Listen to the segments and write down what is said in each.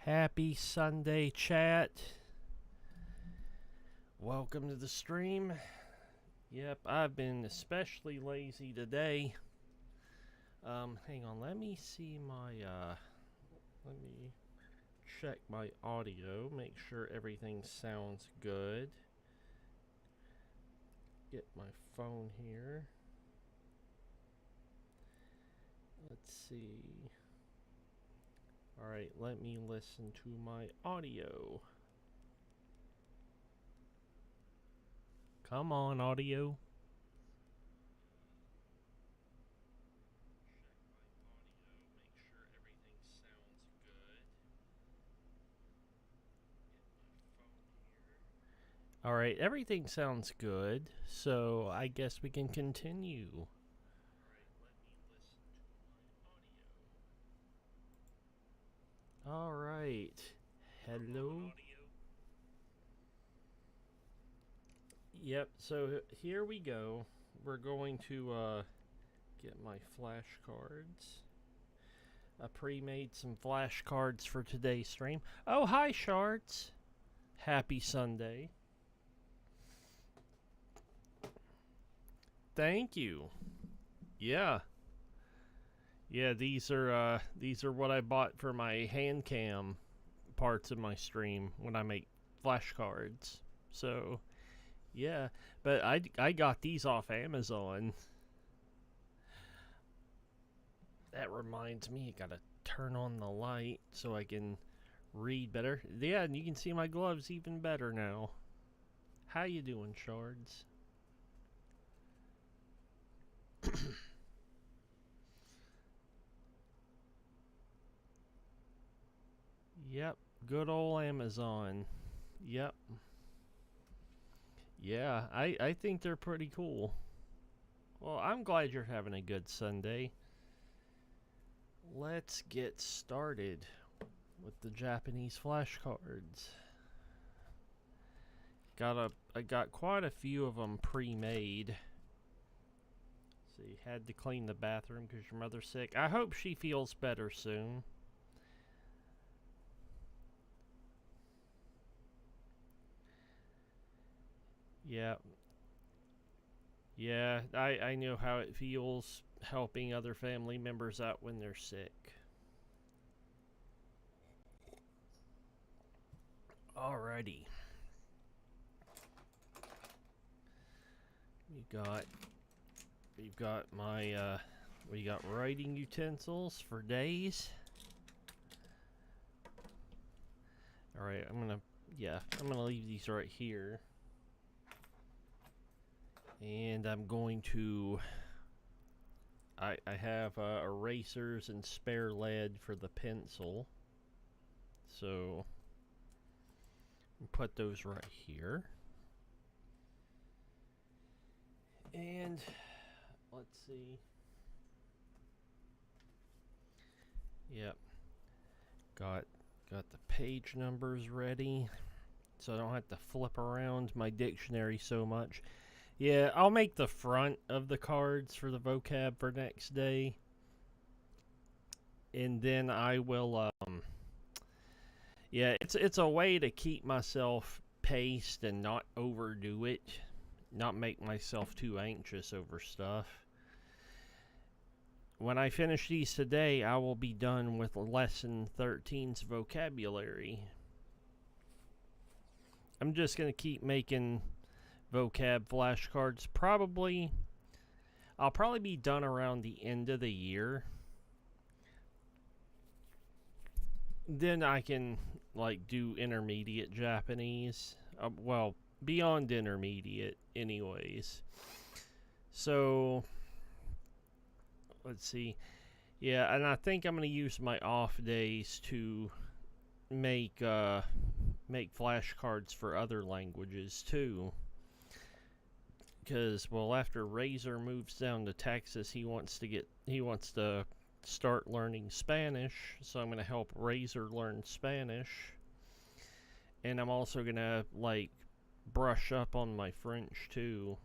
Happy Sunday, chat. Welcome to the stream. Yep, I've been especially lazy today. Hang on, let me see my, let me check my audio, make sure everything sounds good. Get my phone here. Let's see. Alright, let me listen to my audio. Come on, audio. Alright, everything sounds good, so I guess we can continue. Alright, hello. Yep, so here we go. We're going to get my flashcards. I pre-made some flashcards for today's stream. Oh, hi, Shards. Happy Sunday. Thank you. Yeah. Yeah, these are what I bought for my hand cam parts of my stream when I make flashcards. So, yeah, but I got these off Amazon. That reminds me, I gotta turn on the light so I can read better. Yeah, and you can see my gloves even better now. How you doing, Shards? Yep, good old Amazon. Yep. Yeah, I think they're pretty cool. Well, I'm glad you're having a good Sunday. Let's get started with the Japanese flashcards. I got quite a few of them pre-made. See, had to clean the bathroom because your mother's sick. I hope she feels better soon. Yeah. Yeah, I know how it feels helping other family members out when they're sick. Alrighty. We've got my we got writing utensils for days. Alright, I'm gonna leave these right here. And I'm going to I have erasers and spare lead for the pencil. So put those right here. And let's see. Yep. Got the page numbers ready, so I don't have to flip around my dictionary so much. Yeah, I'll make the front of the cards for the vocab for next day. And then I will yeah, it's a way to keep myself paced and not overdo it. Not make myself too anxious over stuff. When I finish these today, I will be done with Lesson 13's vocabulary. I'm just going to keep making vocab flashcards. I'll probably be done around the end of the year. Then I can, like, do intermediate Japanese. Well, beyond intermediate, anyways. So, let's see. Yeah, and I think I'm going to use my off days to make flashcards for other languages, too. Because, well, after Razor moves down to Texas, he wants to start learning Spanish, so I'm going to help Razor learn Spanish. And I'm also going to, like, brush up on my French, too.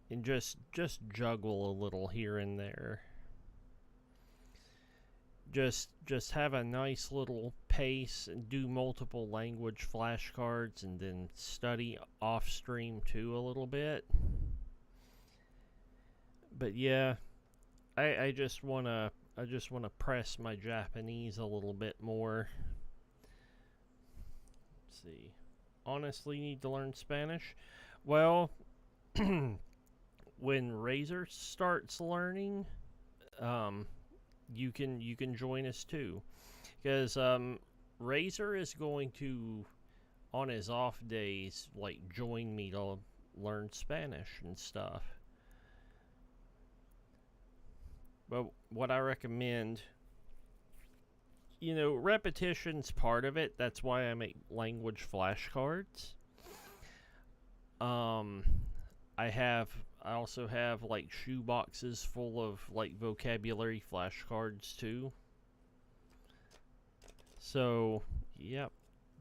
And just juggle a little here and there. just have a nice little pace and do multiple language flashcards and then study off stream too a little bit. But yeah, I just wanna press my Japanese a little bit more. Let's see. Honestly need to learn Spanish. Well, when Razor starts learning, you can join us too, because Razor is going to, on his off days, like join me to learn Spanish and stuff. But what I recommend, repetition's part of it. That's why I make language flashcards. I also have like shoe boxes full of like vocabulary flashcards too. So, yep.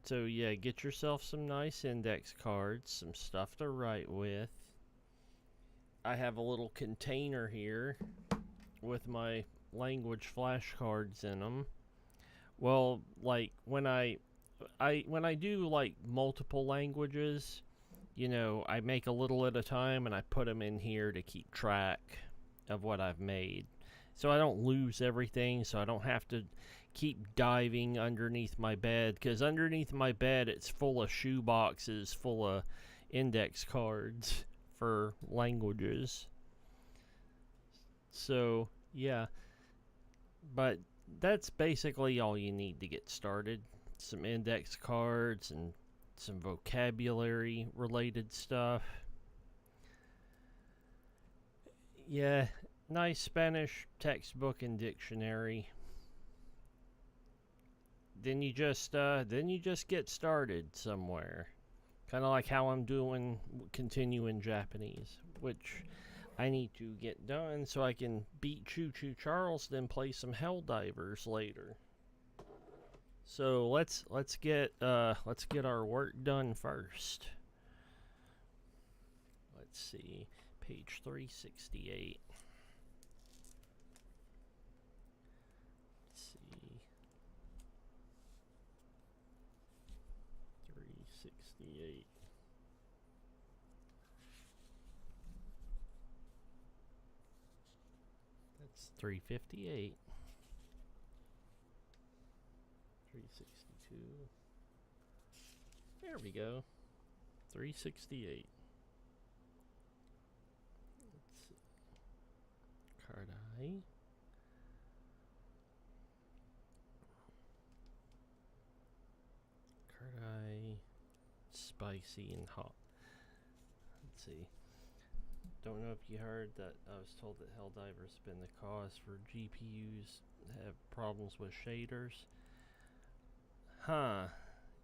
So yeah, get yourself some nice index cards, some stuff to write with. I have a little container here with my language flashcards in them. Well, like when I do like multiple languages, I make a little at a time and I put them in here to keep track of what I've made. So I don't lose everything, so I don't have to keep diving underneath my bed, because underneath my bed it's full of shoe boxes full of index cards for languages. So, yeah. But that's basically all you need to get started. Some index cards and some vocabulary related stuff. Yeah, nice Spanish textbook and dictionary. Then you just get started somewhere. Kind of like how I'm doing continuing Japanese, which I need to get done so I can beat Choo Choo Charles, then play some Helldivers later. So let's get our work done first. Let's see, page 368. Let's see, 368. That's 358. 362. There we go. 368. Let's see. Card eye. Card eye. Spicy and hot. Let's see. Don't know if you heard that I was told that Helldivers been the cause for GPUs have problems with shaders. Huh.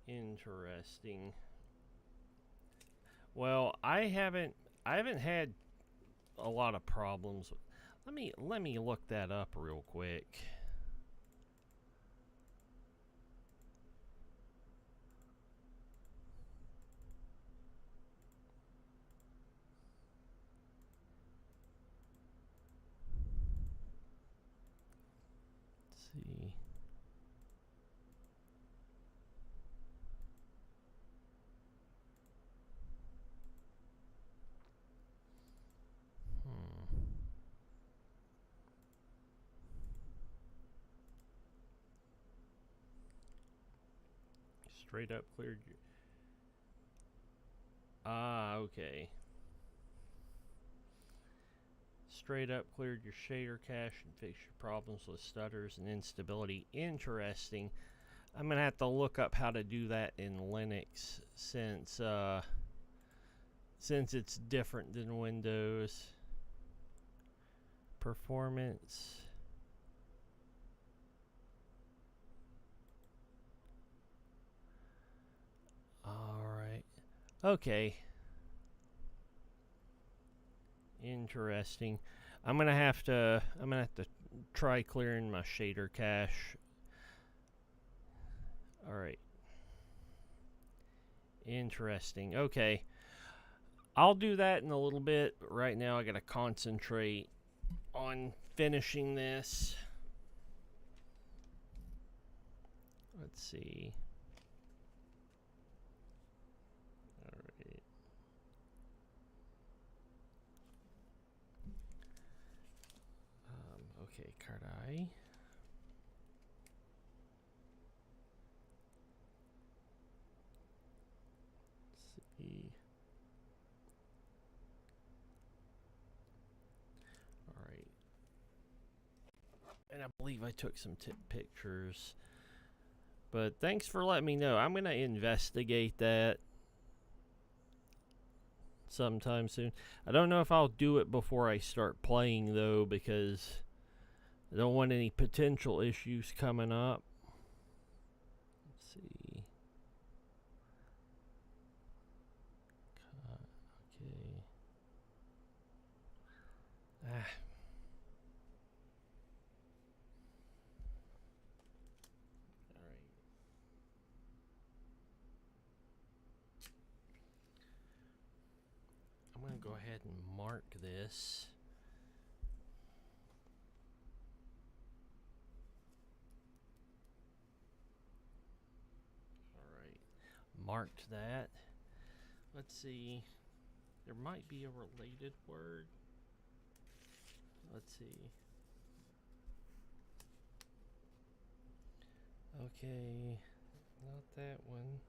Interesting. Well, I haven't had a lot of problems. Let me look that up real quick. Let's see. Straight up cleared your... Ah, okay. Straight up cleared your shader cache and fixed your problems with stutters and instability. Interesting. I'm going to have to look up how to do that in Linux since it's different than Windows. Performance. Alright. Okay. Interesting. I'm gonna have to try clearing my shader cache. Alright. Interesting. Okay. I'll do that in a little bit. Right now I gotta concentrate on finishing this. Let's see. Alright. Okay, card I. Let's see. Alright. And I believe I took some pictures. But thanks for letting me know. I'm going to investigate that sometime soon. I don't know if I'll do it before I start playing, though, because I don't want any potential issues coming up. Let's see. Okay. Alright. I'm going to go ahead and mark this. Alright. Marked that. Let's see. There might be a related word. Let's see. Okay. Not that one.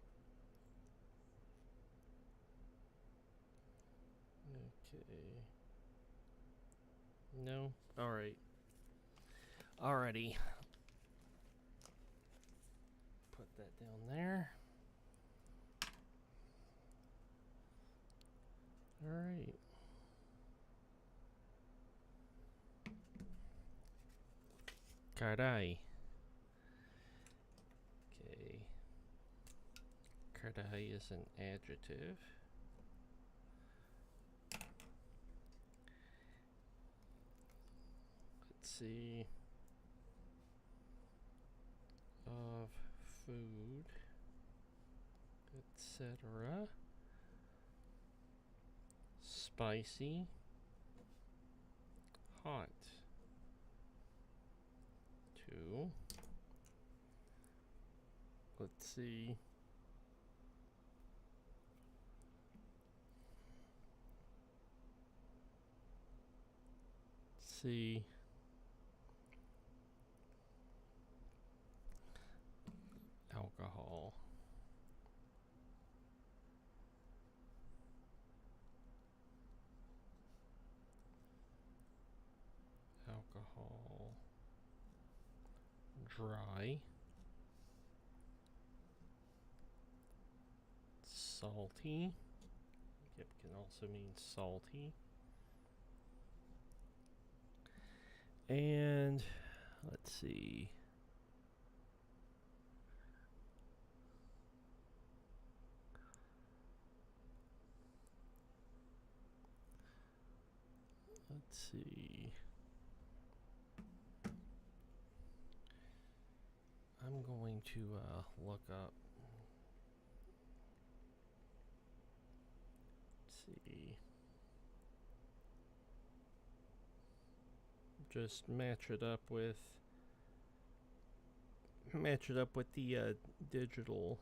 Okay. No? Alright. Alrighty. Put that down there. Alright. Card I. Okay. Card I is an adjective. Let's see. Of food, etc. Spicy. Hot. 2. Let's see. See. Alcohol. Alcohol. Dry. Salty. Yep, can also mean salty. And let's see. Let's see. I'm going to look up. Let's see. Just match it up with the digital.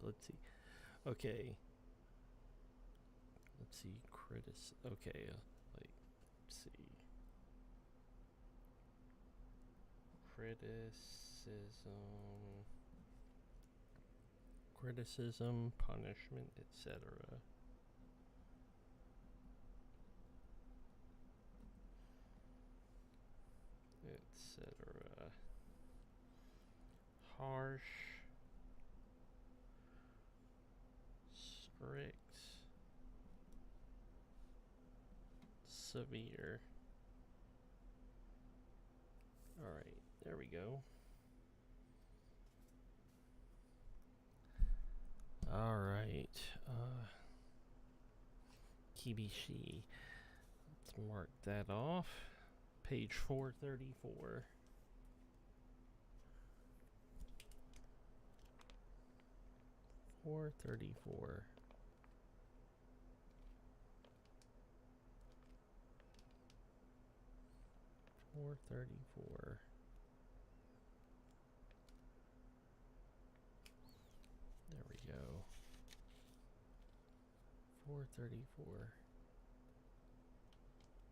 Let's see. Okay. Let's see. Okay. Like, let's see. Criticism, punishment, etc. Etc. Harsh, strict, severe. Alright, there we go. Alright, Kibishi. Let's mark that off. Page 434. Four 34. 434.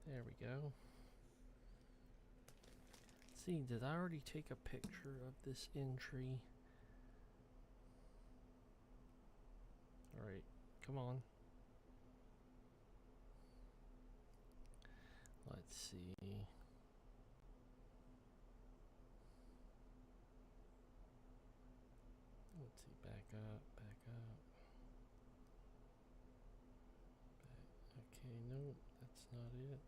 There we go. Let's see, did I already take a picture of this entry? Alright, come on. Let's see. Let's see, back up, back up. Okay, nope, that's not it.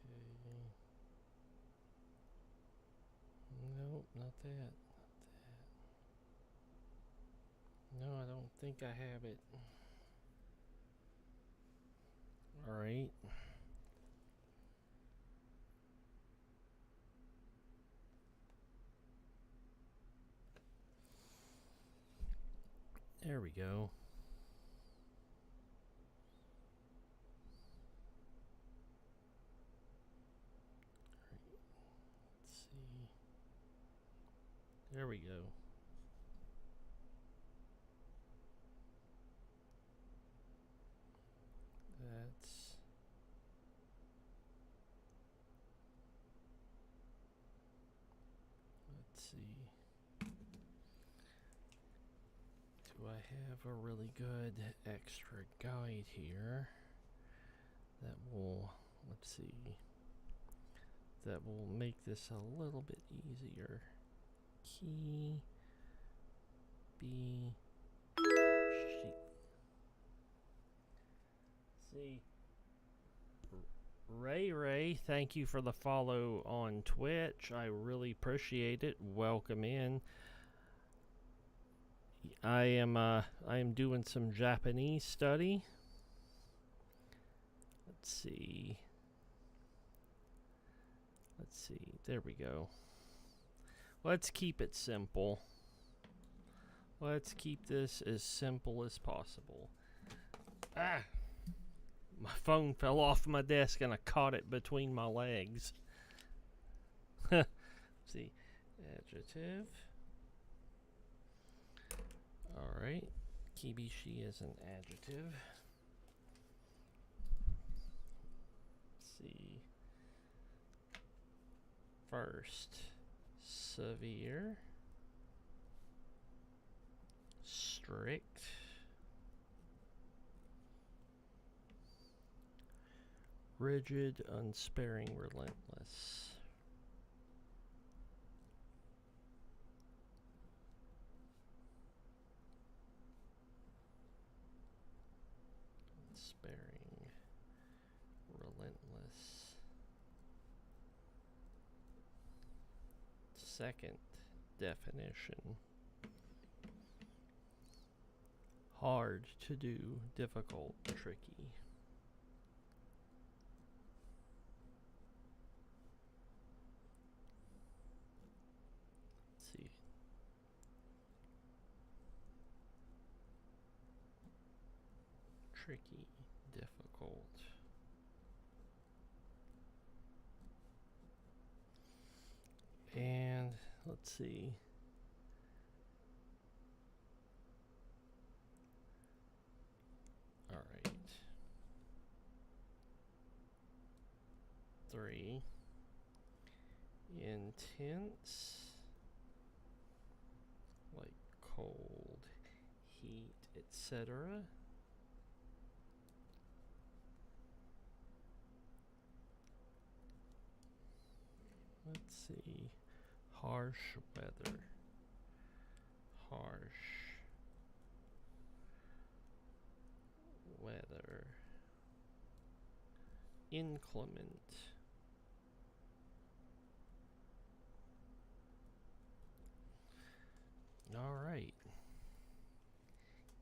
Okay. Nope, not that. No, I don't think I have it. Alright. There we go. Let's see. There we go. Let's see. Do I have a really good extra guide here that will, let's see, that will make this a little bit easier? Key B sheet. See, Ray, thank you for the follow on Twitch. I really appreciate it. Welcome in. I am doing some Japanese study. Let's see. There we go. Let's keep it simple. Let's keep this as simple as possible. Ah! My phone fell off my desk and I caught it between my legs. Let's see. Adjective. Alright. Kibishi is an adjective. Let's see. First, severe. Strict. Rigid, unsparing, relentless. Unsparing, relentless. Second definition. Hard to do, difficult, tricky. Let's see. Tricky, difficult. And let's see. All right. 3. Intense, like cold, heat, etc. Let's see. Harsh weather. Harsh weather. Inclement. Alright.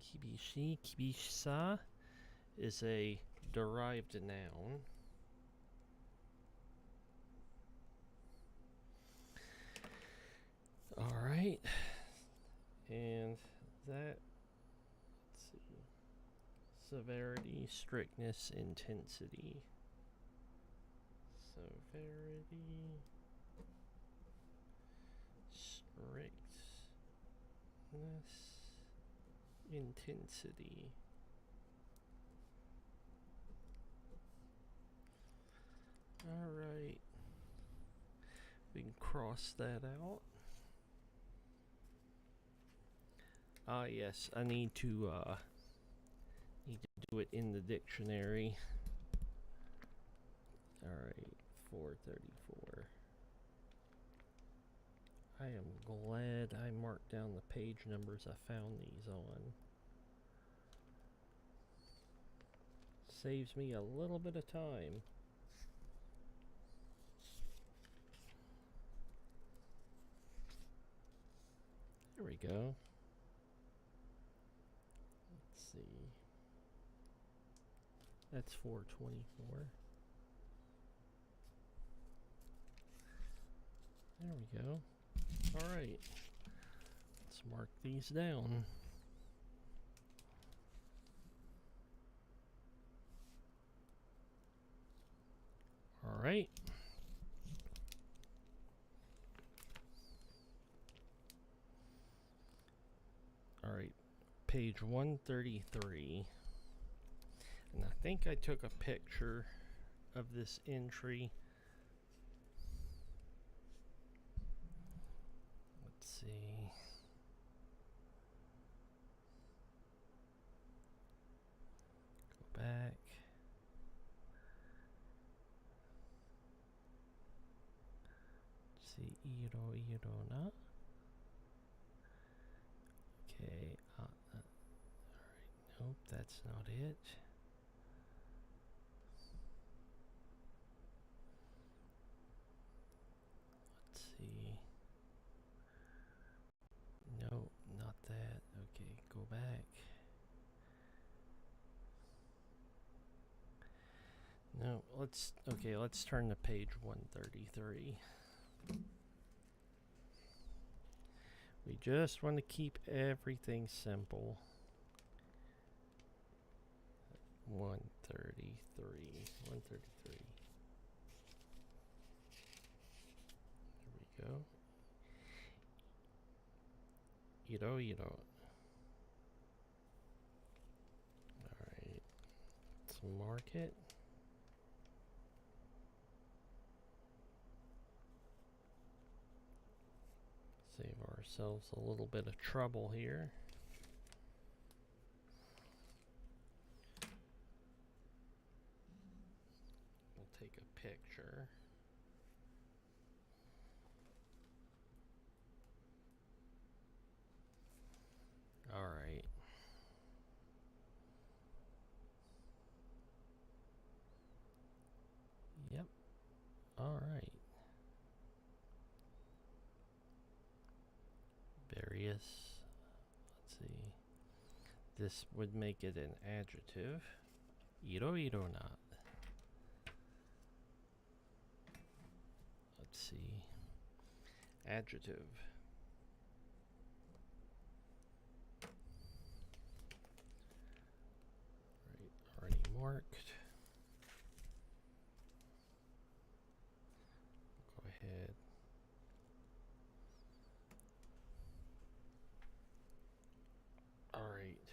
Kibishi, kibishisa is a derived noun. Alright. And that, let's see. Severity, strictness, intensity. Severity, strict. Brightness, intensity. Alright. We can cross that out. Ah, yes, I need to do it in the dictionary. Alright, 434. I am glad I marked down the page numbers I found these on. Saves me a little bit of time. There we go. Let's see. That's 424. There we go. Alright. Let's mark these down. Alright. Alright. Page 133. And I think I took a picture of this entry. Let's see. Go back. See, iro na. Okay. Alright. Nope, that's not it. Let's see. No, not that. Okay, go back. No, let's turn to page 133. We just want to keep everything simple. 133. 133. There we go. Iro. Alright. Let's mark it. Save ourselves a little bit of trouble here. We'll take a picture. Alright. Yep. Alright. Various. Let's see. This would make it an adjective. Iro not. Let's see. Adjective. Right, already marked. Go ahead. Alright.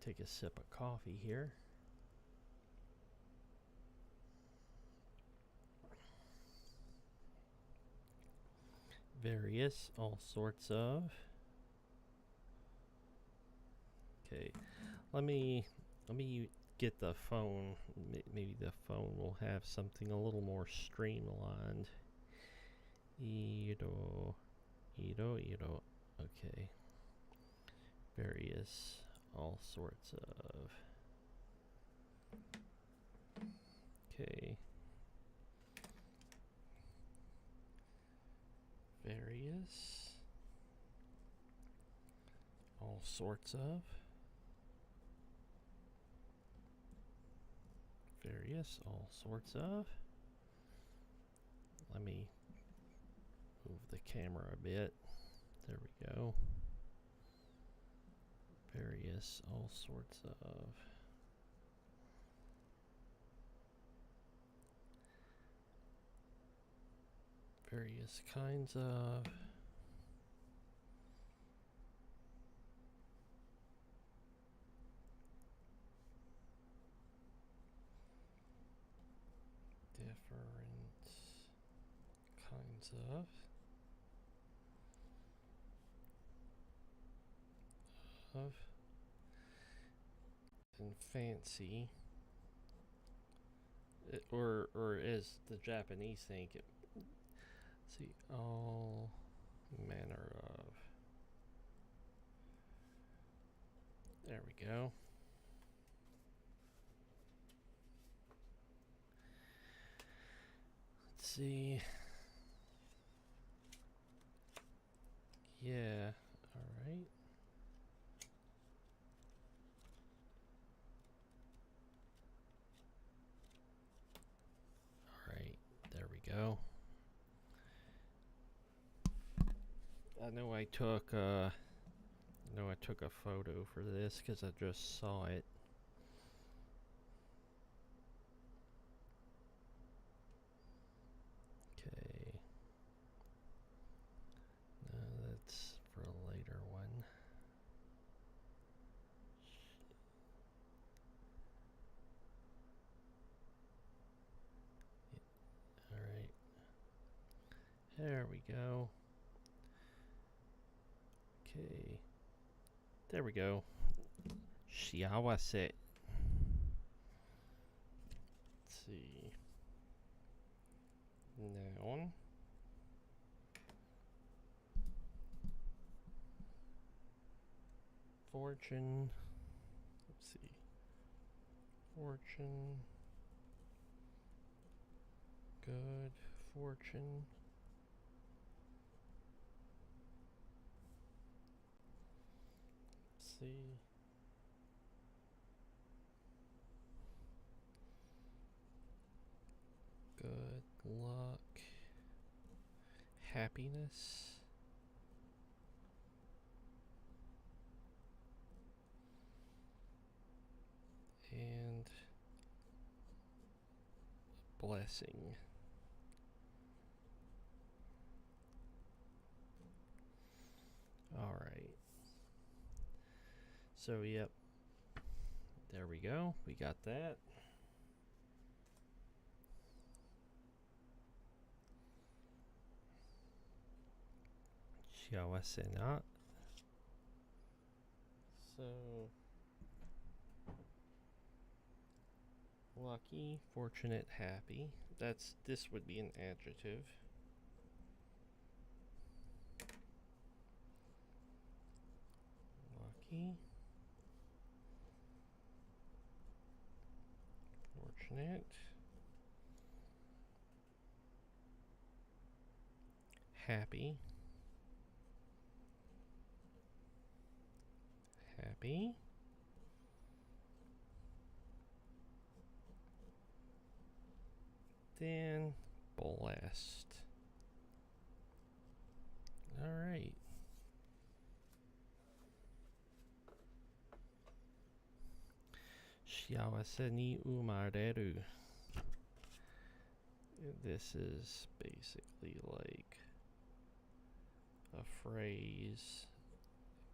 Take a sip of coffee here. Various, all sorts of. Okay, let me get the phone. Maybe the phone will have something a little more streamlined. Iro. Okay. Various, all sorts of. Okay. Various, all sorts of. Various, all sorts of. Let me move the camera a bit. There we go. Various, all sorts of. Various kinds of. sounds of and fancy, or as the Japanese think it. See, all manner of. There we go. Let's see. Yeah, alright. Alright, there we go. I know I took a photo for this because I just saw it. Okay. No, that's for a later one. Alright. There we go. Okay. There we go. Shiawase. Let's see. Noun. Fortune. Let's see. Fortune. Good fortune. Let's see. Good luck. Happiness. And blessing. Alright. So, yep. There we go. We got that. Shiawase not. So, lucky, fortunate, happy. This would be an adjective. Lucky, fortunate, happy, happy, then blessed. Alright. Shiawase ni umareru. This is basically like a phrase,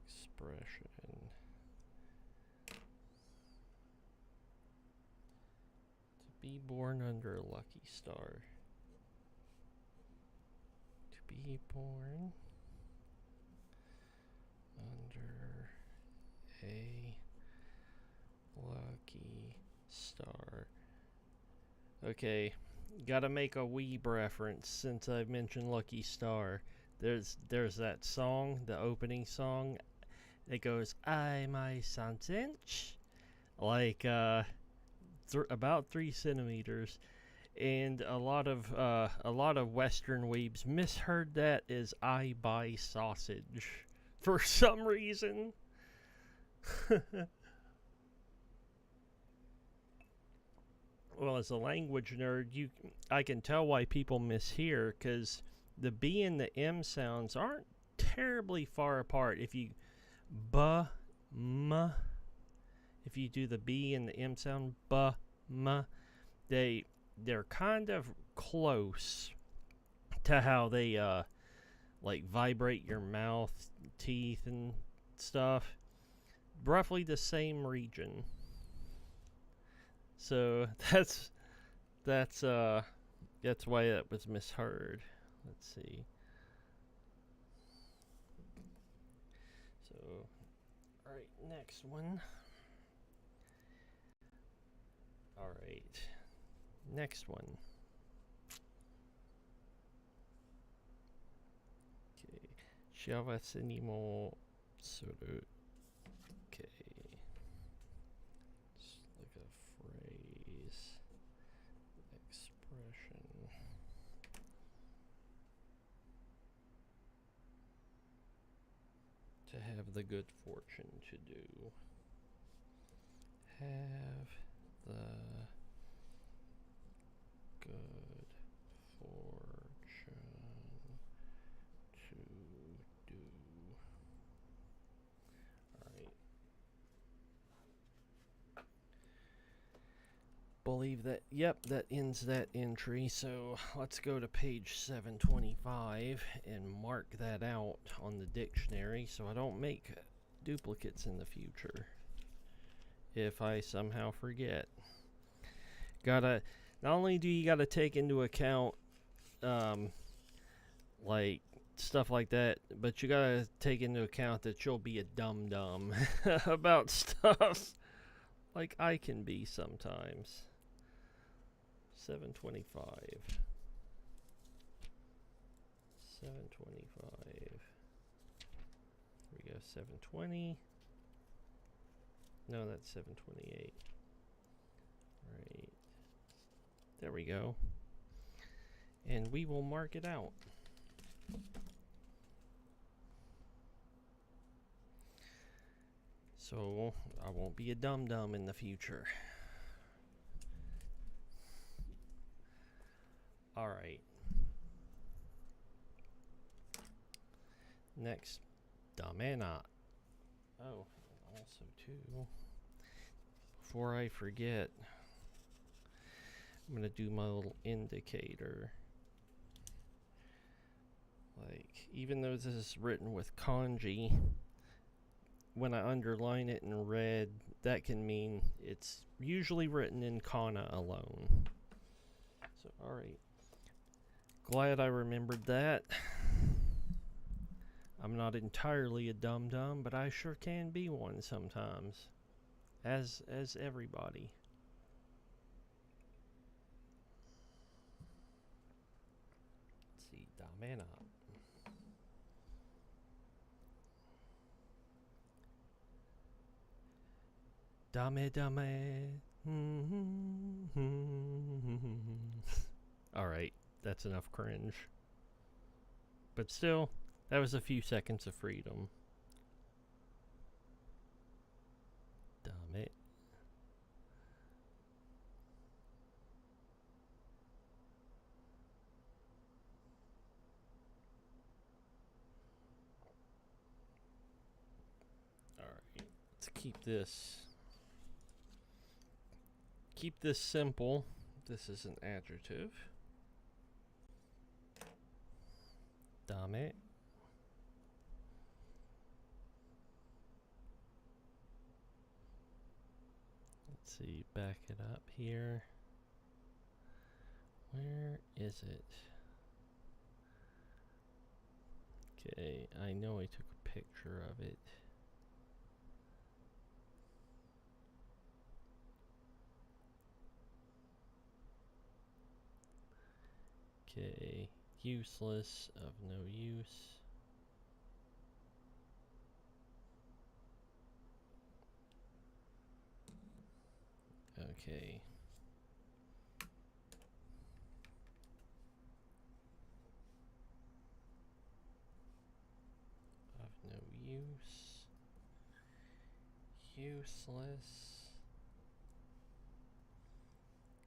expression. To be born under a lucky star. To be born under a lucky star. Okay, gotta make a weeb reference since I've mentioned Lucky Star. There's that song, the opening song, that goes, "I my 3cm," like about 3 centimeters, and a lot of Western weebs misheard that as "I buy sausage" for some reason. Well, as a language nerd, I can tell why people mishear, because the B and the M sounds aren't terribly far apart. If you if you do the B and the M sound, they're kind of close to how they like vibrate your mouth, teeth, and stuff. Roughly the same region. So that's why that was misheard. Let's see. So, alright, next one. Alright, next one. Okay, 幸せにもする. Okay, it's like a phrase, expression. To have the good fortune to do. Have the good fortune to do. Alright. Believe that, yep, that ends that entry. So let's go to page 725 and mark that out on the dictionary so I don't make duplicates in the future if I somehow forget. Not only do you gotta take into account like stuff like that, but you gotta take into account that you'll be a dum-dum about stuff like I can be sometimes. 725. 725. Here we go, 720. No, that's 728. Right. There we go. And we will mark it out. So I won't be a dum-dum in the future. Alright. Next, damena. Oh, also too, before I forget, I'm gonna do my little indicator. Like, even though this is written with kanji, when I underline it in red, that can mean it's usually written in kana alone. So, alright. Glad I remembered that. I'm not entirely a dum-dum, but I sure can be one sometimes. As everybody. Let's see, damena. Dame. Alright, that's enough cringe. But still, that was a few seconds of freedom. Damn it. Alright, let's keep this simple. This is an adjective. Damn it. Let's see, back it up here. Where is it? Okay, I know I took a picture of it. Okay, useless, of no use. Okay. Of no use. Useless.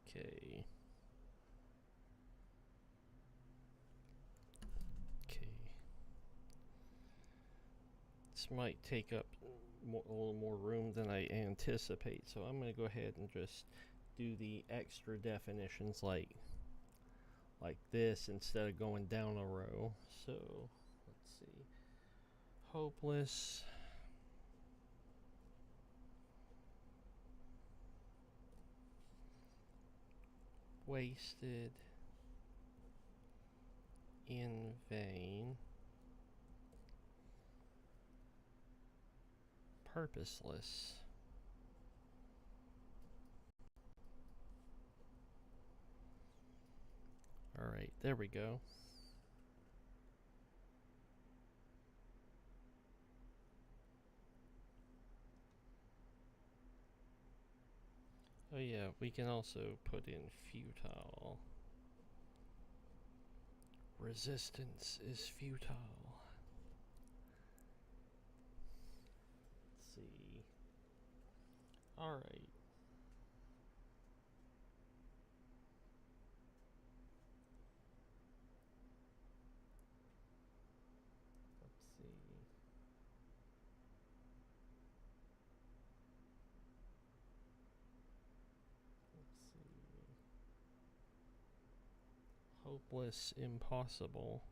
Okay. This might take up a little more room than I anticipate, so I'm going to go ahead and just do the extra definitions like this instead of going down a row. So let's see, hopeless, wasted, in vain, purposeless. Alright, there we go. Oh yeah, we can also put in futile. Resistance is futile. Let's see. Alright. Let's see. Hopeless, impossible.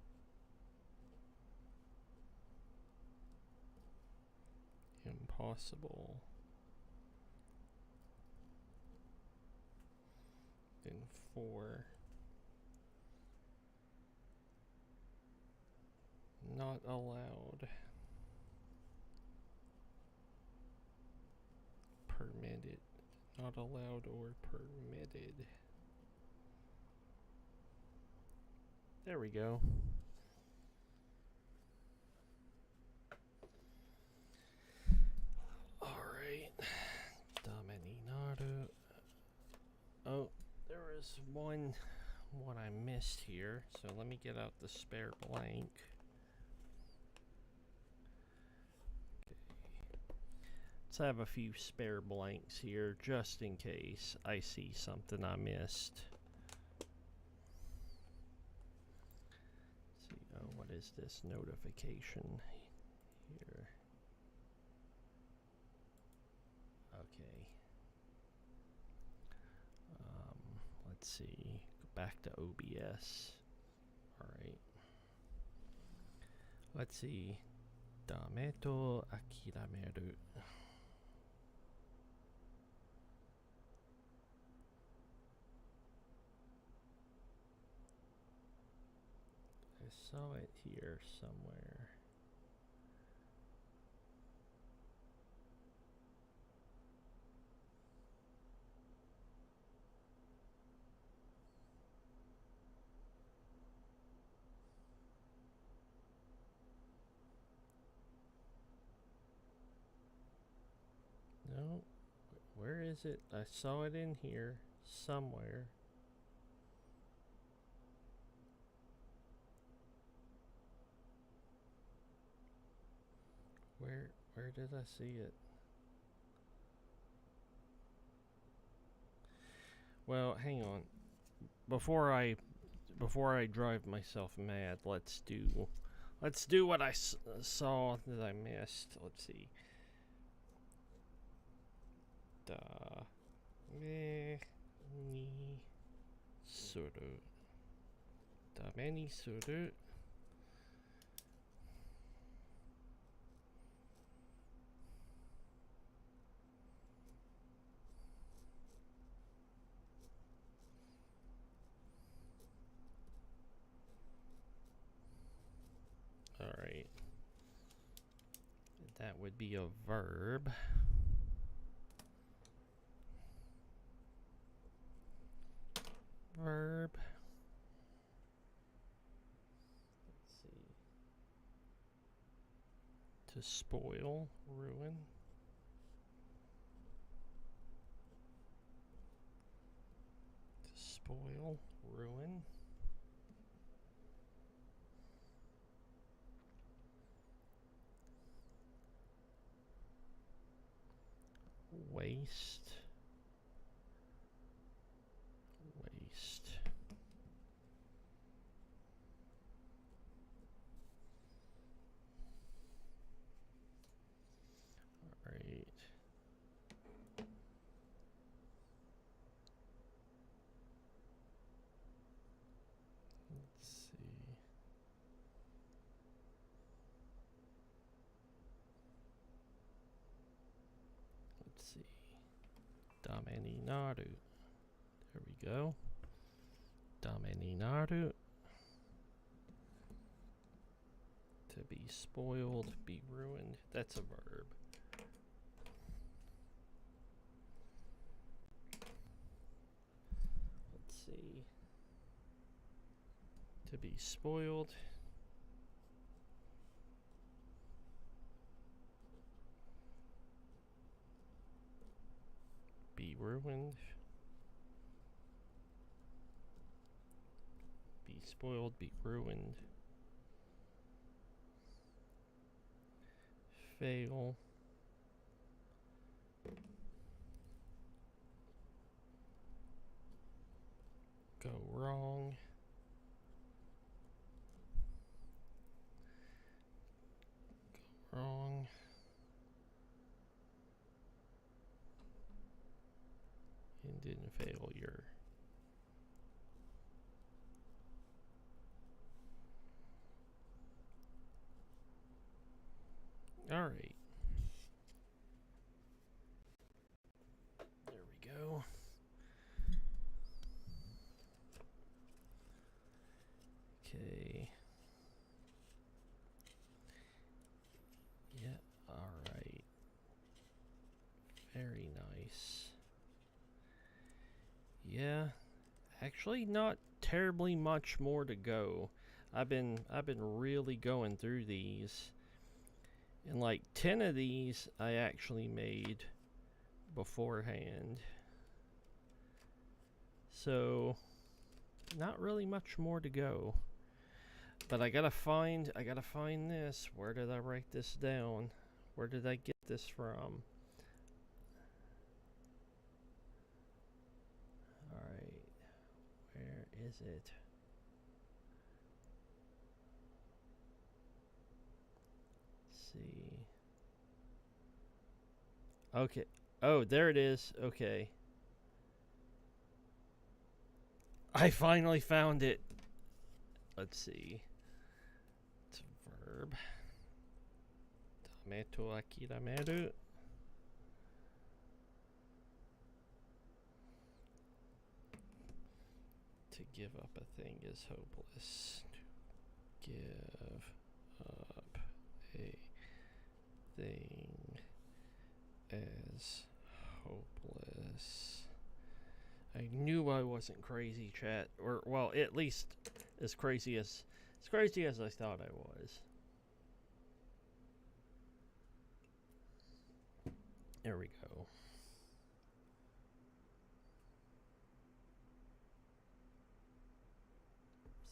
Impossible. Then 4. Not allowed. Permitted. Not allowed or permitted. There we go. Alright. Domininato. Oh, there is one I missed here, so let me get out the spare blank. Let's have a few spare blanks here just in case I see something I missed. Let's see, oh, what is this notification here? Okay. Let's see, go back to OBS. Alright. Let's see. Dameto akirameru. I saw it here somewhere. No, where is it? I saw it in here somewhere. Where did I see it? Well, hang on. Before I drive myself mad, let's do what I saw that I missed. Let's see. Da many suru. Alright. That would be a verb. Verb. Let's see. To spoil, ruin. To spoil, ruin. Waste. Waste. Alright. Let's see. Let's see. Domininaru. There we go. Domininaru. spoiled, be ruined. That's a verb. Let's see. To be spoiled. Be ruined. Be spoiled, be ruined. Fail. Go wrong. Go wrong. And didn't failure. Alright. There we go. Okay. Yeah, alright. Very nice. Yeah. Actually not terribly much more to go. I've been really going through these. And like 10 of these I actually made beforehand. So not really much more to go. But I gotta find this. Where did I write this down? Where did I get this from? Alright. Where is it? Let's see. Okay. Oh, there it is. Okay. I finally found it. Let's see. It's a verb. Dame to akirameru. To give up a thing is hopeless. To give up a thing as hopeless. I knew I wasn't crazy, chat. Or, well, at least as crazy as I thought I was. There we go.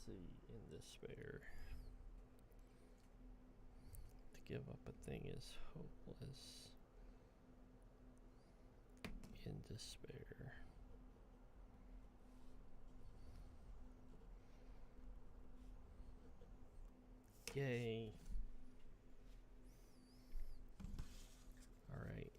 See, in despair. To give up a thing is hopeless. In despair. Yay. Alright.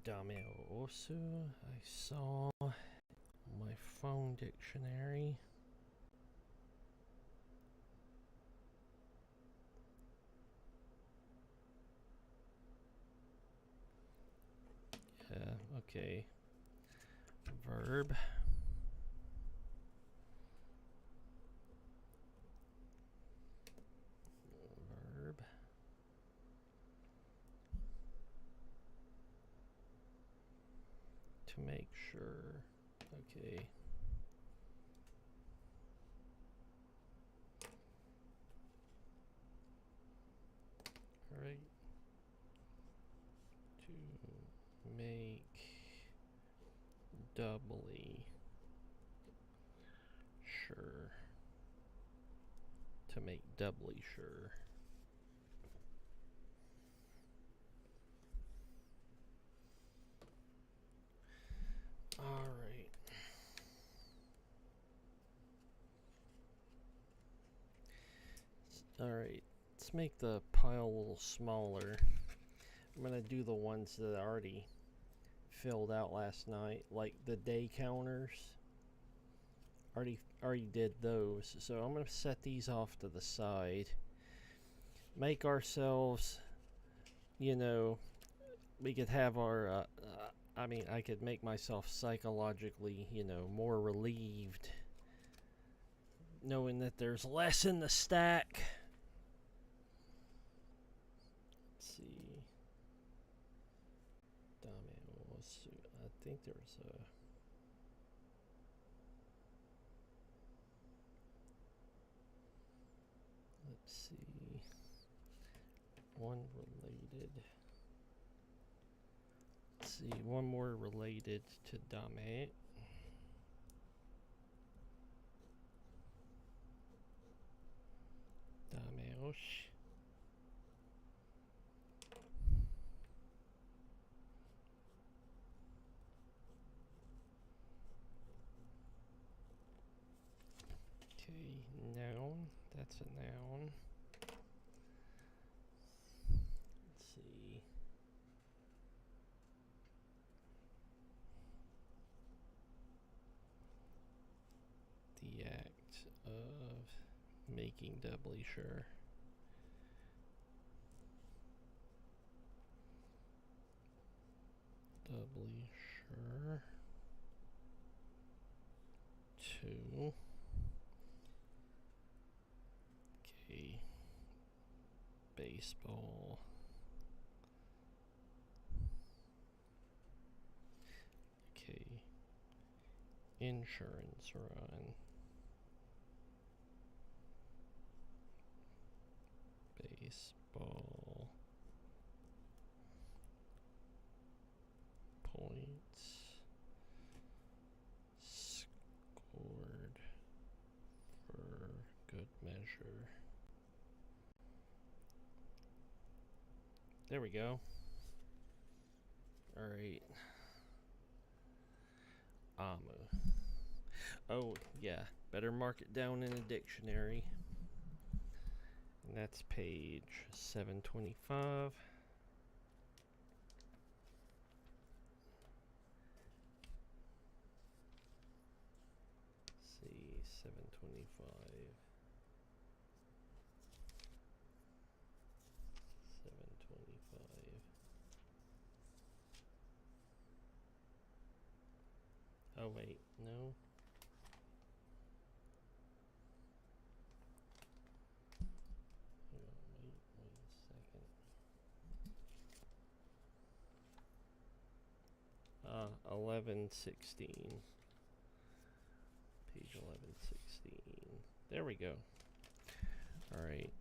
Dame osu. I saw my phone dictionary. Yeah, okay. Verb. Verb. To make sure. Okay. Alright. To make doubly sure. To make doubly sure. Alright. Alright. Let's make the pile a little smaller. I'm gonna do the ones that I already filled out last night, like the day counters. Already did those, so I'm gonna set these off to the side. Make ourselves, you know, we could have our. I mean, I could make myself psychologically, you know, more relieved knowing that there's less in the stack. Let's see. I think there's a... Let's see. One related. Let's see, one more related to Damet. Dameosh. Okay, noun. That's a noun. Let's see. The act of making doubly sure. Doubly sure. 2. Okay. Baseball. Okay. Insurance run. Baseball. Points scored for good measure. There we go. Alright. Amu. Oh, yeah. Better mark it down in a dictionary. And that's page 725. Let's see, 725. 725. Oh, wait, no. Wait a second. 1116. Page 1116. There we go. All right.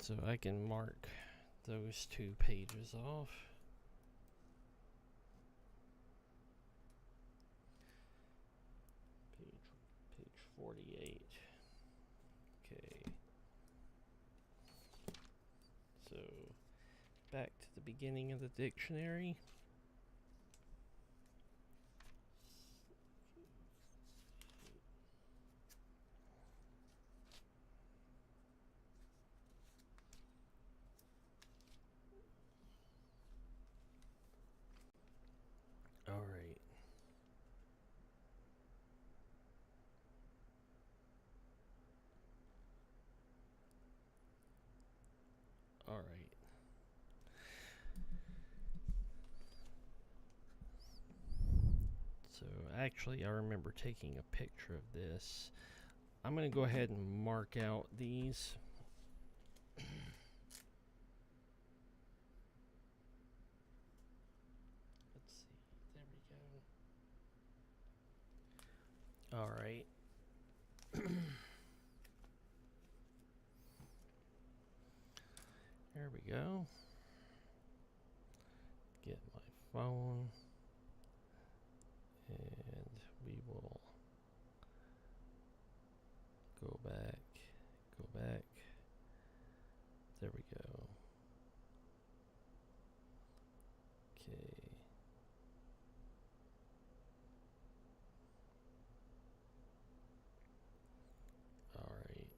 So I can mark those 2 pages off. Page 48. Okay. So back to the beginning of the dictionary. All right. All right. So actually, I remember taking a picture of this. I'm going to go ahead and mark out these. Let's see. There we go. All right. There we go. Get my phone. And we will go back. There we go. Okay. All right.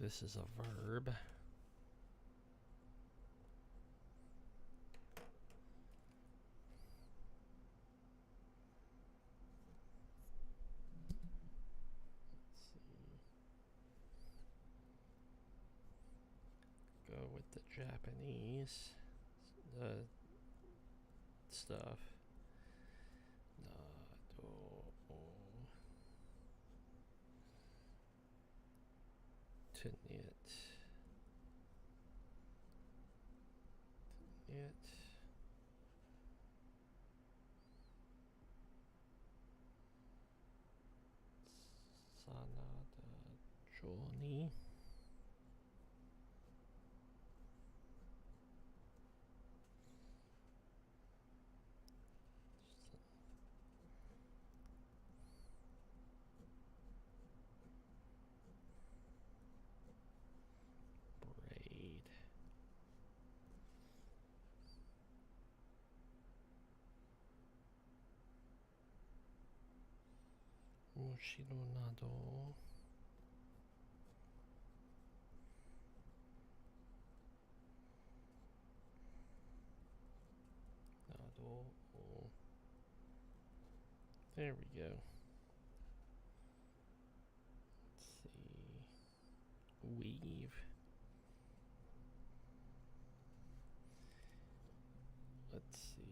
This is a verb. Go with the Japanese. stuff. Nado. Knit. Sanada Johnny. Braid. Moshino Nado. Nado. There we go. Let's see. Weave. Let's see.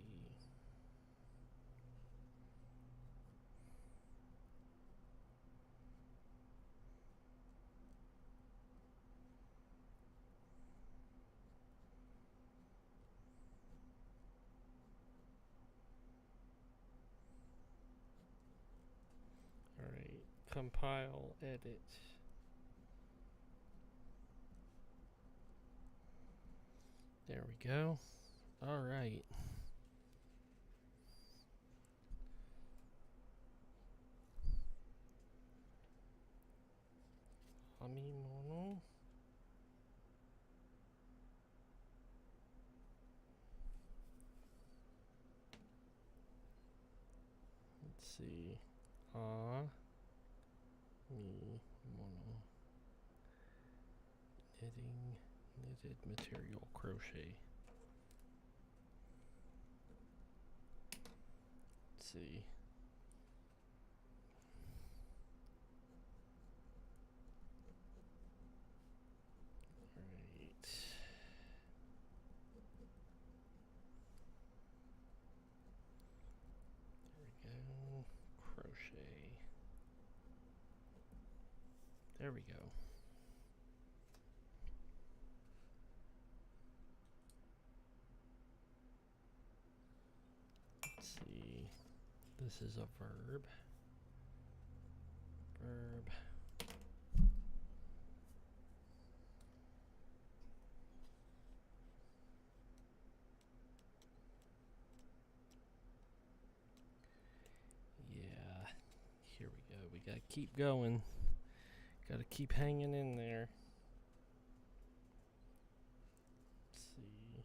Alright, compile, edit. There we go. Alright. Amimono. Let's see. Mono. Knitted material crochet. Let's see. Alright. There we go. Crochet. There we go. Let's see. This is a verb. Verb. Yeah. Here we go. We gotta keep going. Gotta keep hanging in there. Let's see.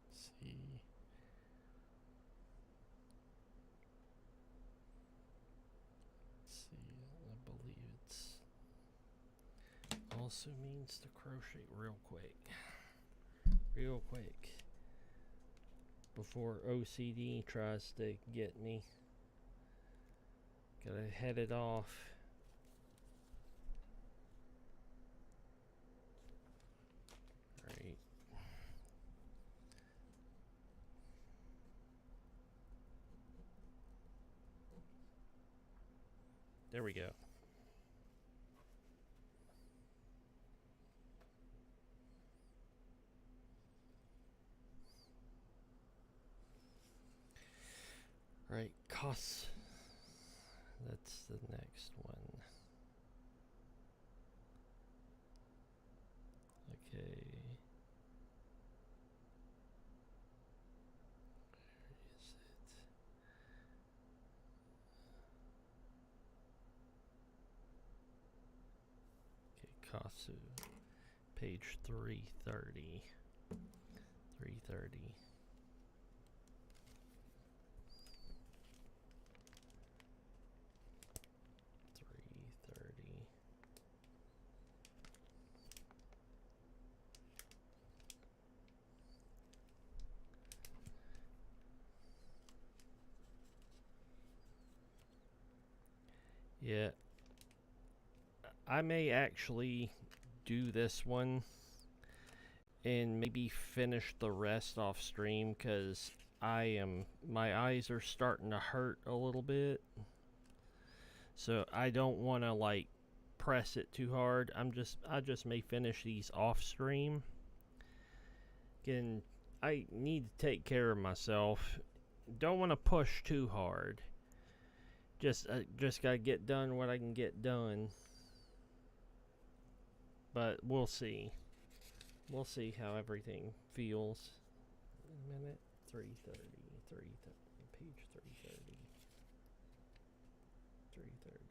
Let's see. Let's see. I believe it's also means to crochet real quick. Real quick. Before OCD tries to get me. Gotta head it off. Right. There we go. Right, costs. That's the next one. Okay. Where is it? Okay, Kasu. Page 330. 330. 330. Yeah. I may actually do this one and maybe finish the rest off stream because my eyes are starting to hurt a little bit. So I don't want to like press it too hard. I just may finish these off stream. Again, I need to take care of myself. Don't want to push too hard. Just gotta get done what I can get done. But we'll see. We'll see how everything feels. In a minute, 3:30, page 3:30, 3:30.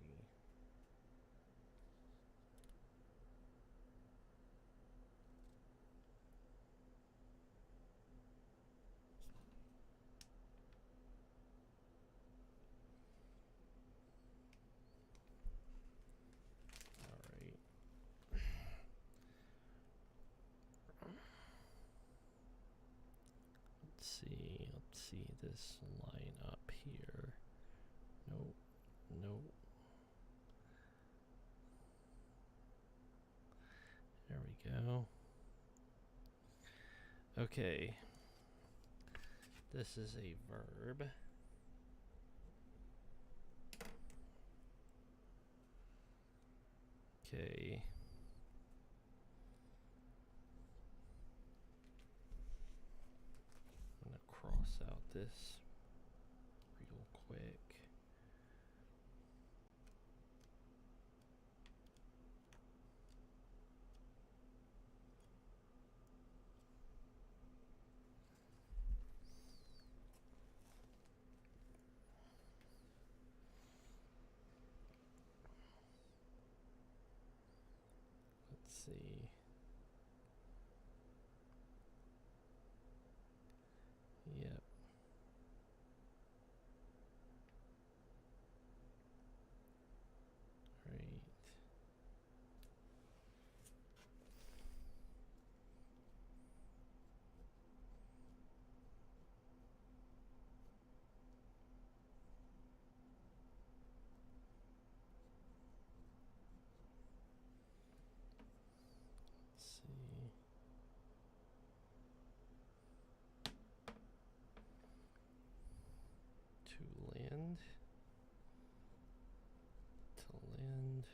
Let's see this line up here. Nope, nope. There we go. Okay. This is a verb. Okay. I'm gonna cross out this real quick. Let's see. Yep. Right. Let's see. To lend. To lend.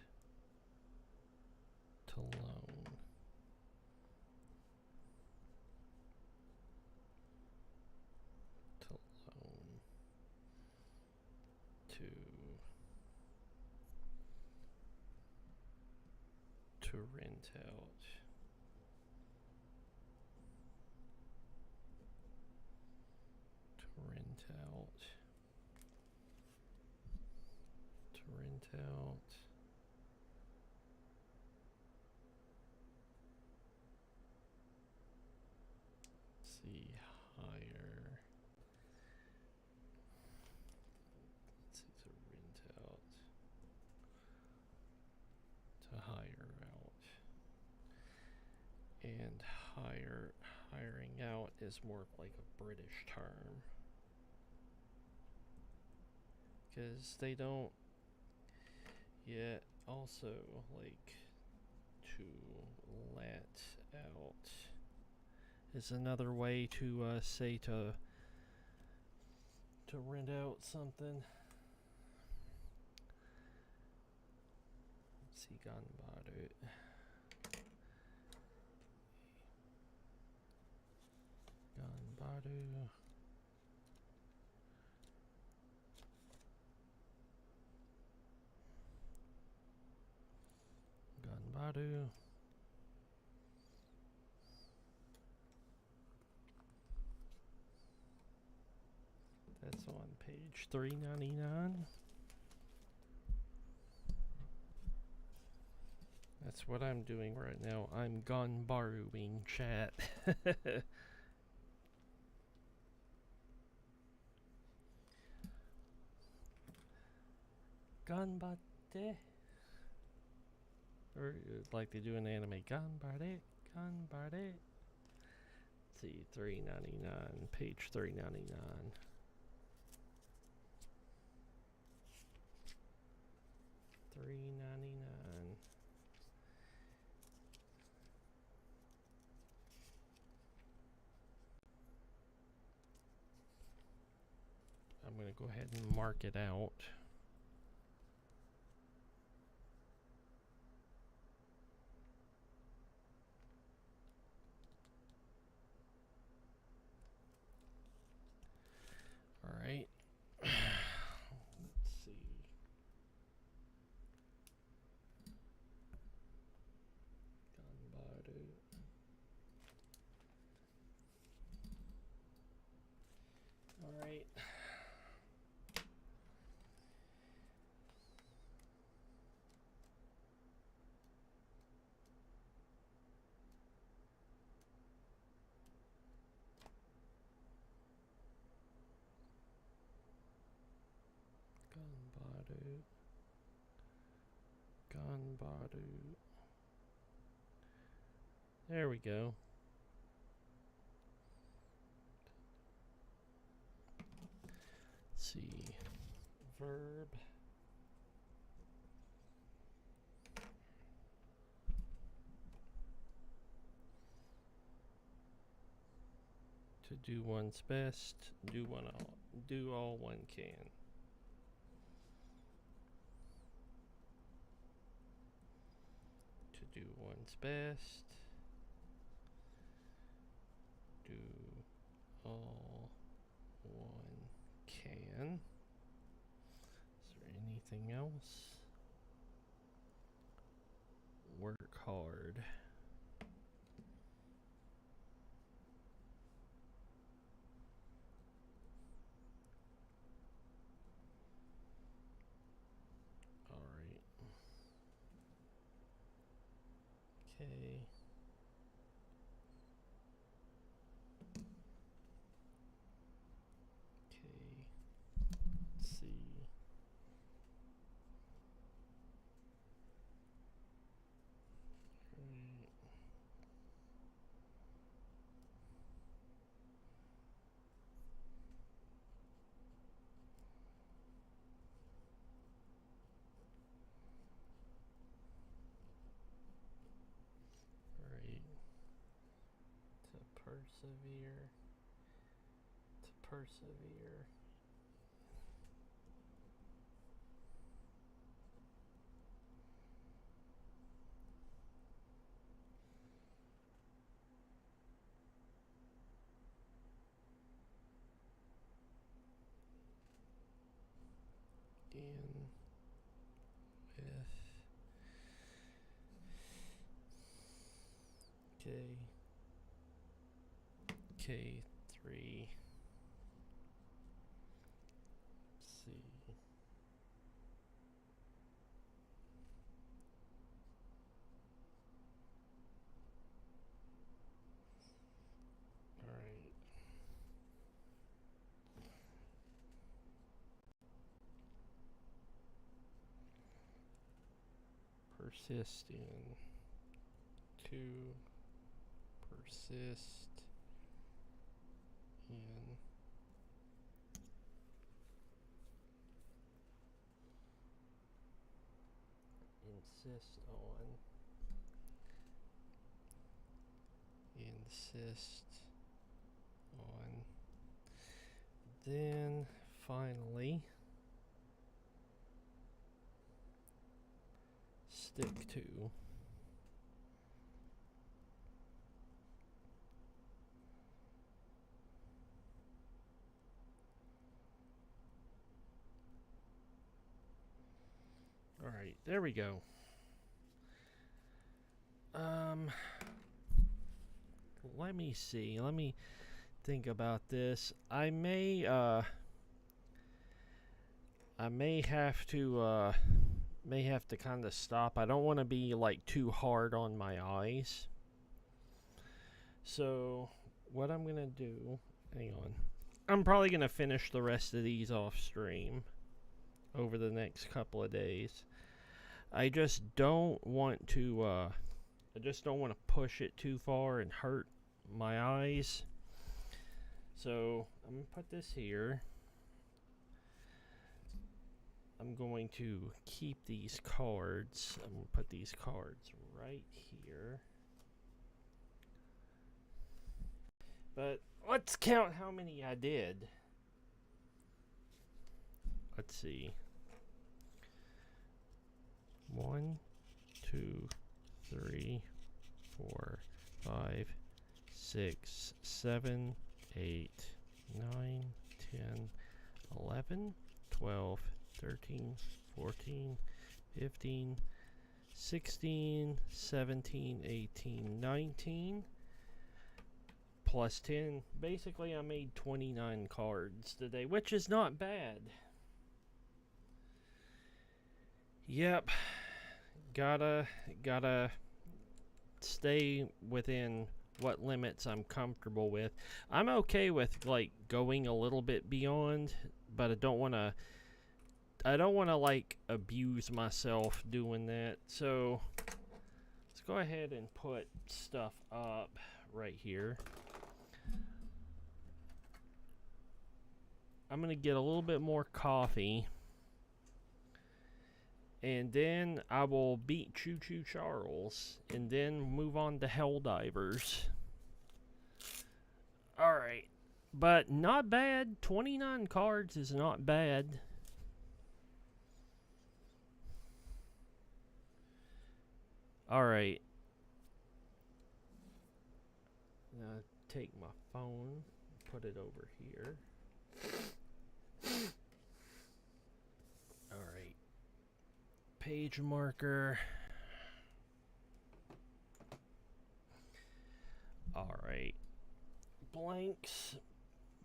To loan. To loan. To rent out. To rent out. To rent out. Let's see, hire. Let's see, to rent out. To hire out. And hiring out is more like a British term. Because they don't yet also like to let out is another way to say to rent out something. Let's see, Ganbaru. Ganbaru. Ganbaru. That's on page 399. That's what I'm doing right now. I'm ganbaruing chat. Ganbatte. Or like they do in anime. Ganbare. Ganbare. Let's see, 399. Page 399. $3.99. I'm going to go ahead and mark it out. All right. Let's see. All right. Ganbadu. There we go. Let's see. Verb. To do one's best, do all one can. To do one's best, do all one can. Is there anything else? Work hard. Okay. Let's see. To persevere. In with K3. Let's see. All right. Persist in. To persist in. Insist on. Then finally stick to. All right, there we go. Let me see. Let me think about this. I may have to kind of stop. I don't want to be like too hard on my eyes. So what I'm gonna do, hang on. I'm probably gonna finish the rest of these off stream over the next couple of days. I just don't want to push it too far and hurt my eyes. So I'm gonna put this here. I'm going to keep these cards. I'm going to put these cards right here. But let's count how many I did. Let's see. 1, 2, 3, 4, 5, 6, 7, 8, 9, 10, 11, 12, 13, 14, 15, 16, 17, 18, 19, plus 10. Basically, I made 29 cards today, which is not bad. Yep. Gotta stay within what limits I'm comfortable with. I'm okay with like going a little bit beyond, but I don't want to like abuse myself doing that. So let's go ahead and put stuff up right here. I'm going to get a little bit more coffee. And then I will beat Choo Choo Charles. And then move on to Helldivers. Alright. But not bad. 29 cards is not bad. Alright. Now take my phone. Put it over here. Alright. Page marker. Alright. Blanks.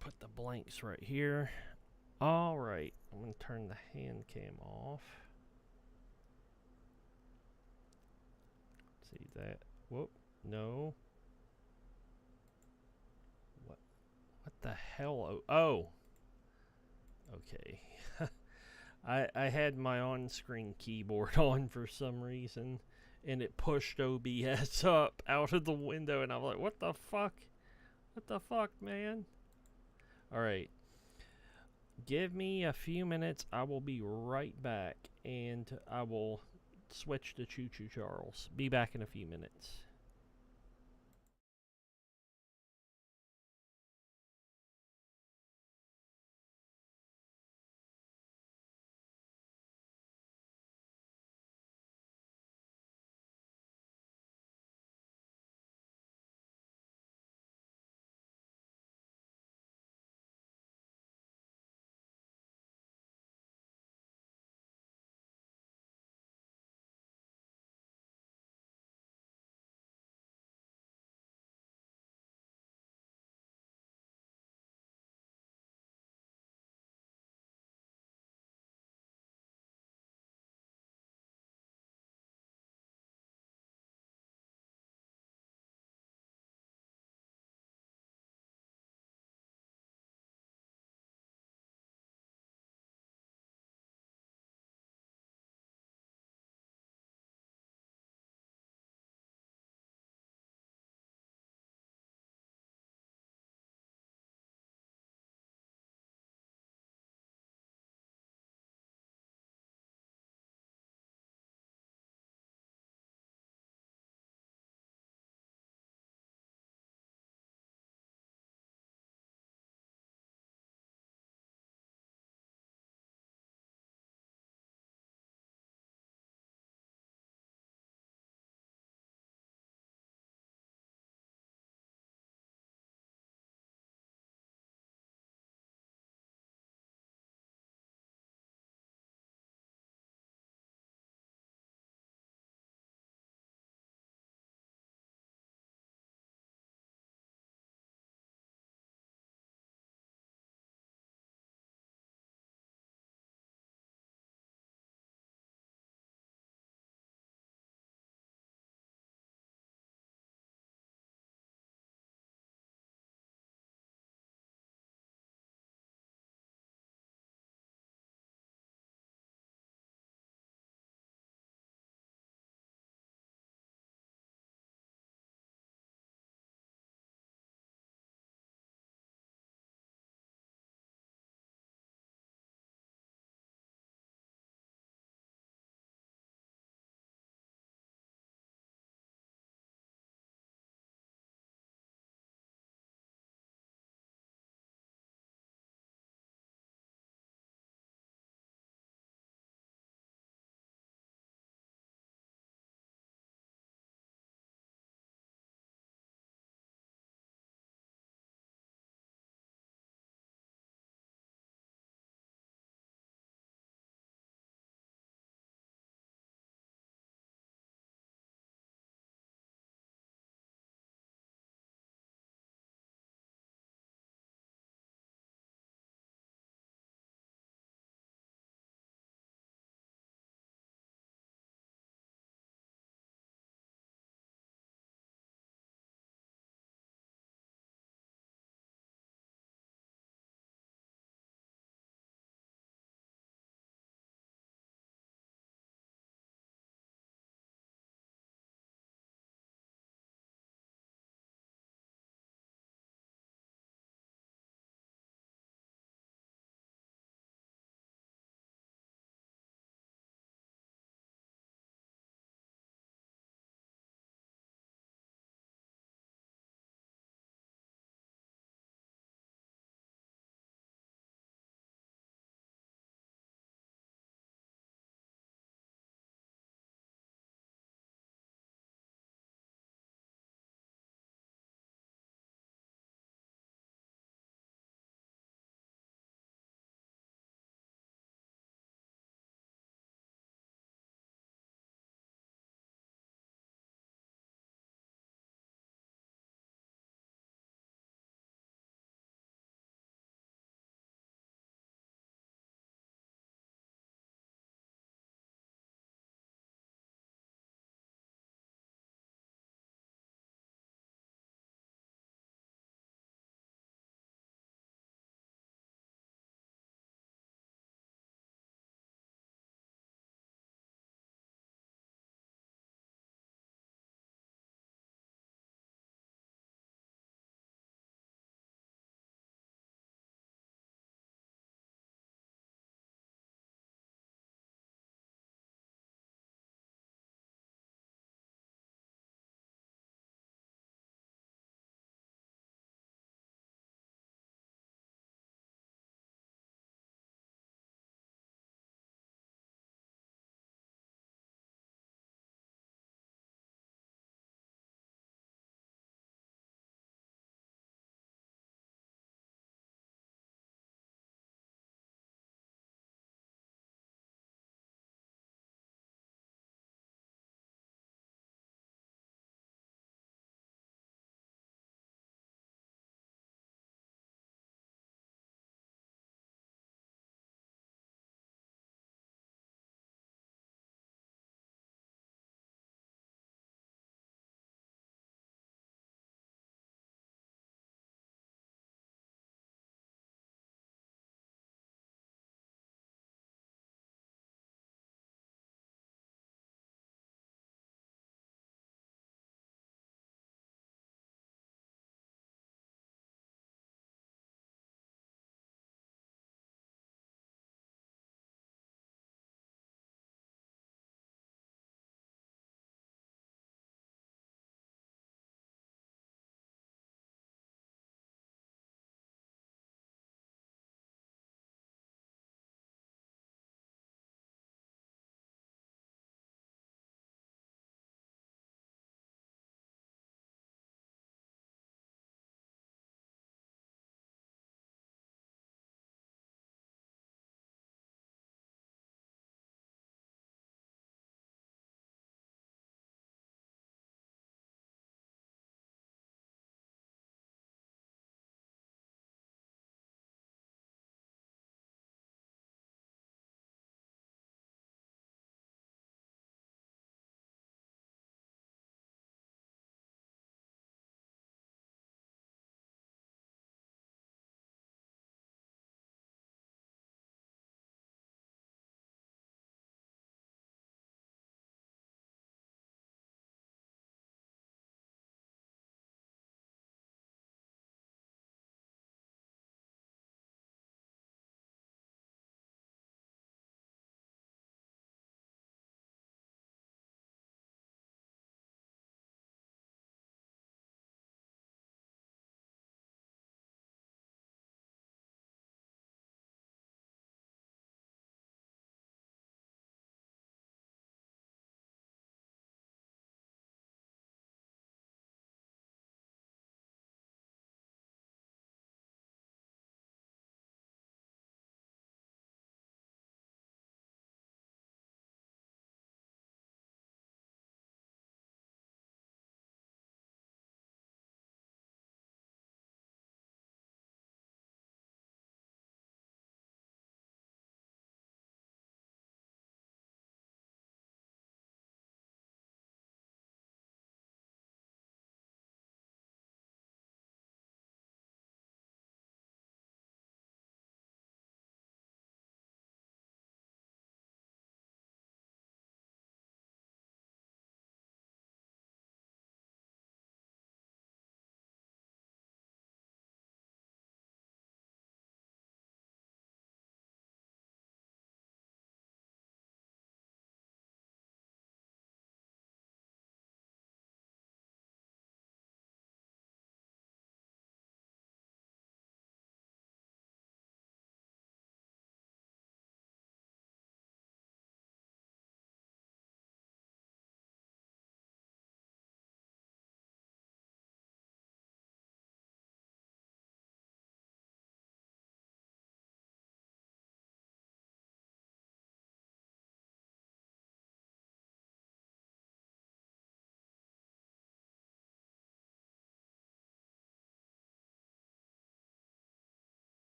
Put the blanks right here. Alright. I'm going to turn the hand cam off. See that? Whoop. No. What the hell? Oh. Okay. I had my on-screen keyboard on for some reason, and it pushed OBS up out of the window, and I'm like, what the fuck? What the fuck, man? Alright. Give me a few minutes. I will be right back, and I will switch to Choo Choo Charles. Be back in a few minutes.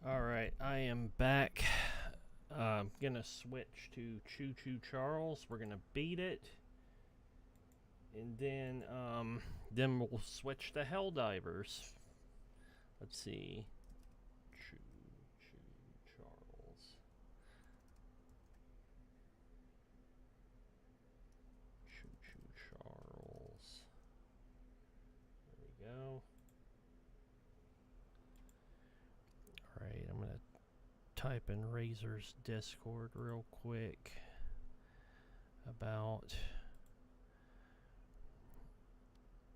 Alright, I am back. I'm gonna switch to Choo Choo Charles. We're gonna beat it. And then we'll switch to Helldivers. Let's see. Choo Choo Charles. Choo Choo Charles. There we go. Alright, I'm gonna type in Razor's Discord real quick about,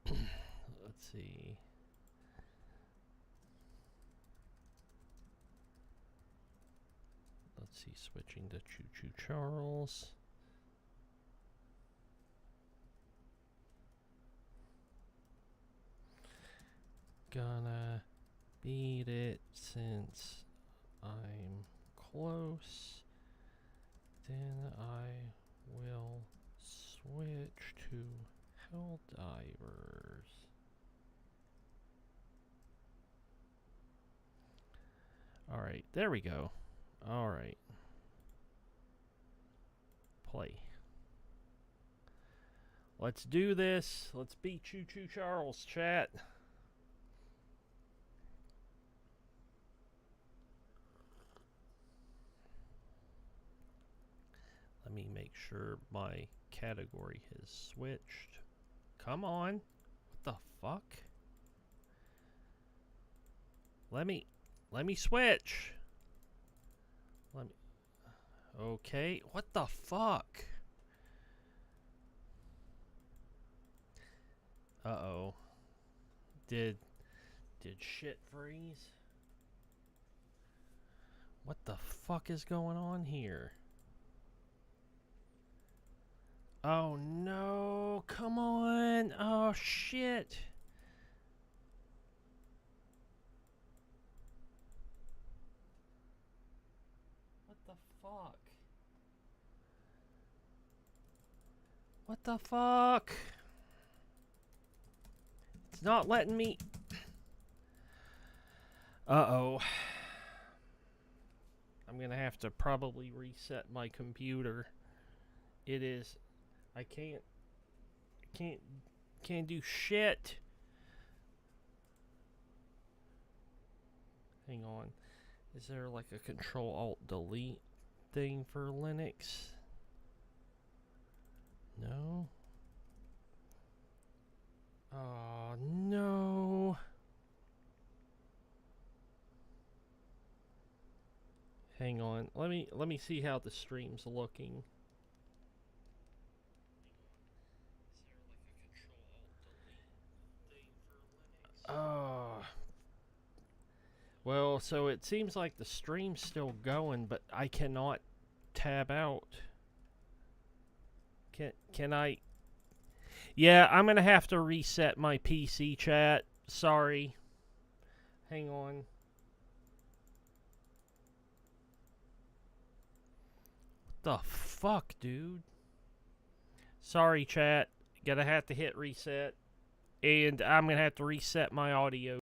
let's see, switching to Choo Choo Charles. Gonna beat it since I'm close. Then I will switch to Helldivers. Alright, there we go. Alright. Play. Let's do this. Let's beat Choo Choo Charles, chat. Let me make sure my category has switched. Come on. What the fuck? Let me switch. Okay, what the fuck? Uh-oh. Did shit freeze? What the fuck is going on here? Oh no, come on. Oh shit. What the fuck? What the fuck? It's not letting me. Uh-oh. I'm gonna have to probably reset my computer. It is. I can't do shit. Hang on. Is there like a Control-Alt-Delete thing for Linux? No? Oh, no. Hang on. Let me see how the stream's looking. Well, so it seems like the stream's still going, but I cannot tab out. Can I? Yeah, I'm gonna have to reset my PC, chat. Sorry. Hang on. What the fuck, dude? Sorry, chat. Gonna have to hit reset. And I'm gonna have to reset my audio.